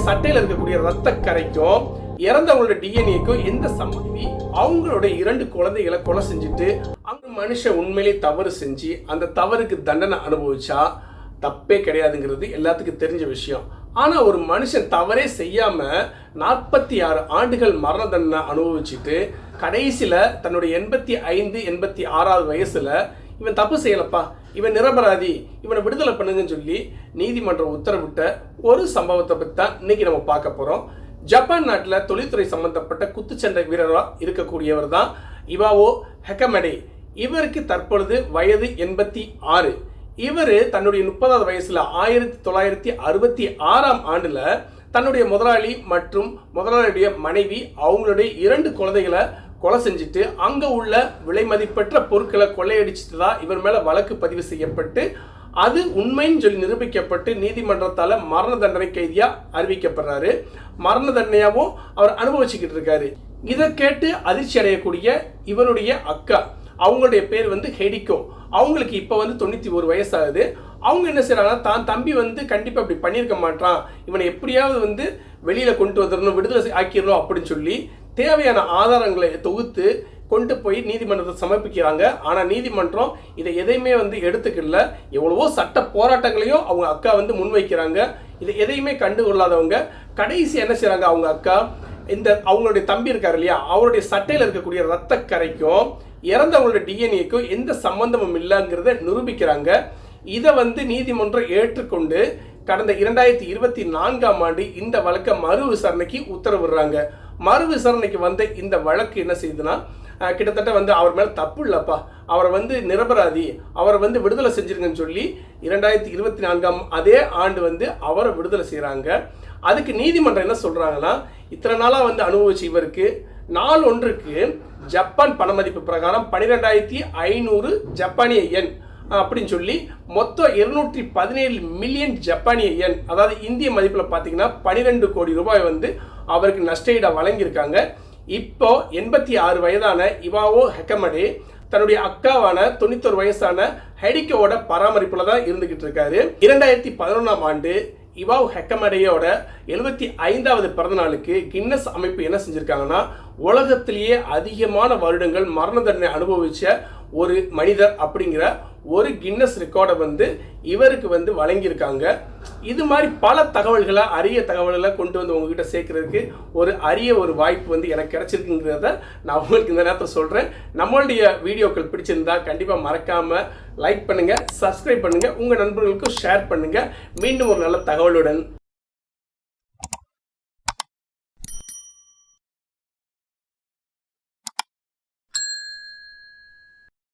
சட்டையில் இருக்கக்கூடிய ரத்த கரைக்கும் இறந்தவங்களோட டிஎன்ஏக்கும் எந்த சம்பந்தி அவங்களுடைய 2 குழந்தைகளை கொலை செஞ்சுட்டு அந்த மனுஷன் உண்மையிலே தவறு செஞ்சு அந்த தவறுக்கு தண்டனை அனுபவிச்சா தப்பே கிடையாதுங்கிறது எல்லாத்துக்கும் தெரிஞ்ச விஷயம். ஆனால் ஒரு மனுஷன் தவறே செய்யாமல் 46 ஆண்டுகள் மரண தண்டனை அனுபவிச்சுட்டு கடைசியில் தன்னுடைய 85, 86 வயசில் இவன் தப்பு செய்யலப்பா, இவன் நிரபராதி, இவனை விடுதலை பண்ணுங்கன்னு சொல்லி நீதிமன்றம் உத்தரவிட்ட ஒரு சம்பவத்தை பற்றி தான் இன்னைக்கு நம்ம பார்க்க போகிறோம். ஜப்பான் நாட்டில் தொழில்துறை சம்பந்தப்பட்ட குத்துச்சண்டை வீரராக இருக்கக்கூடியவர் தான் இவாவோ ஹெகமடே. இவருக்கு தற்பொழுது வயது 86. இவர் தன்னுடைய 30வது வயசில் 1966ஆம் ஆண்டில் தன்னுடைய முதலாளி மற்றும் முதலாளியுடைய மனைவி அவங்களுடைய 2 குழந்தைகளை கொலை செஞ்சுட்டு அங்கே உள்ள விலை மதிப்பற்ற பொருட்களை கொள்ளையடிச்சிட்டு தான் இவர் மேலே வழக்கு பதிவு செய்யப்பட்டு அது உண்மைன்னு சொல்லி நிரூபிக்கப்பட்டு நீதிமன்றத்தால் மரண தண்டனை கைதியாக அறிவிக்கப்படுறாரு. மரண தண்டனையாகவும் அவர் அனுபவிச்சுக்கிட்டு இருக்காரு. இதை கேட்டு அதிர்ச்சி அடையக்கூடிய இவருடைய அக்கா, அவங்களுடைய பேர் ஹெடிகோ. அவங்களுக்கு இப்போ 91 வயசாகுது. அவங்க என்ன செய்கிறாங்கன்னா, தான் தம்பி கண்டிப்பாக இப்படி பண்ணியிருக்க மாட்டான், இவனை எப்படியாவது வெளியில் கொண்டு வந்துடணும், விடுதலை ஆக்கிடணும் அப்படின்னு சொல்லி தேவையான ஆதாரங்களை தொகுத்து கொண்டு போய் நீதிமன்றத்தை சமர்ப்பிக்கிறாங்க. ஆனால் நீதிமன்றம் இதை எதையுமே எடுத்துக்கல. எவ்வளவோ சட்ட போராட்டங்களையும் அவங்க அக்கா முன்வைக்கிறாங்க. இதை எதையுமே கண்டுகொள்ளாதவங்க கடைசி என்ன செய்கிறாங்க, அவங்க அக்கா அவங்களுடைய தம்பி இருக்காரு இல்லையா, அவருடைய சட்டையில் இருக்கக்கூடிய ரத்த கரைக்கும் இறந்தவங்களோட டிஎன்ஏக்கும் எந்த சம்பந்தமும் இல்லைங்கிறத நிரூபிக்கிறாங்க. இதை நீதிமன்றம் ஏற்றுக்கொண்டு கடந்த 2024ஆம் ஆண்டு இந்த வழக்கை மறு விசாரணைக்கு உத்தரவிடுறாங்க. மறு விசாரணைக்கு இந்த வழக்கு என்ன செய்யுதுன்னா, கிட்டத்தட்ட அவர் மேலே தப்பு இல்லைப்பா, அவரை நிரபராதி, அவரை விடுதலை செஞ்சிருங்கன்னு சொல்லி 2024ஆம் அதே ஆண்டு அவரை விடுதலை செய்கிறாங்க. அதுக்கு நீதிமன்றம் என்ன சொல்கிறாங்கன்னா, இத்தனை நாளாக அனுபவிச்சு இவருக்கு நாள் ஒன்றுக்கு ஜப்பான் பண மதிப்பு பிரகாரம் 12,500 ஜப்பானிய யென் அப்படின்னு சொல்லி மொத்தம் 217 மில்லியன் ஜப்பானிய யென், அதாவது இந்திய மதிப்பில் பார்த்தீங்கன்னா 12 கோடி ரூபாய் அவருக்கு நஷ்டஈடா வழங்கியிருக்காங்க. இப்போ 86 வயதான இவாவோ ஹெகமடே தன்னுடைய அக்காவான 91 வயசான ஹெடிகோவோட பராமரிப்பில் தான் இருந்துகிட்டு இருக்காரு. 2011ஆம் ஆண்டு இவாவோ ஹெகமடேயோட 75வது பிறந்த நாளுக்கு கின்னஸ் அமைப்பு என்ன செஞ்சிருக்காங்கன்னா, உலகத்திலேயே அதிகமான வருடங்கள் மரண தண்டனை அனுபவிச்ச ஒரு மனிதர் அப்படிங்கிற ஒரு கின்னஸ் ரெக்கார்டை இவருக்கு வழங்கியிருக்காங்க. இது மாதிரி பல தகவல்களை, அரிய தகவல்களை கொண்டு உங்ககிட்ட சேர்க்கறதுக்கு ஒரு அரிய ஒரு வாய்ப்பு எனக்கு கிடைச்சிருக்குங்கிறத நான் உங்களுக்கு இந்த நேரத்தில் சொல்கிறேன். நம்மளுடைய வீடியோக்கள் பிடிச்சிருந்தா கண்டிப்பாக மறக்காமல் லைக் பண்ணுங்கள், சப்ஸ்கிரைப் பண்ணுங்கள், உங்கள் நண்பர்களுக்கும் ஷேர் பண்ணுங்கள். மீண்டும் ஒரு நல்ல தகவலுடன்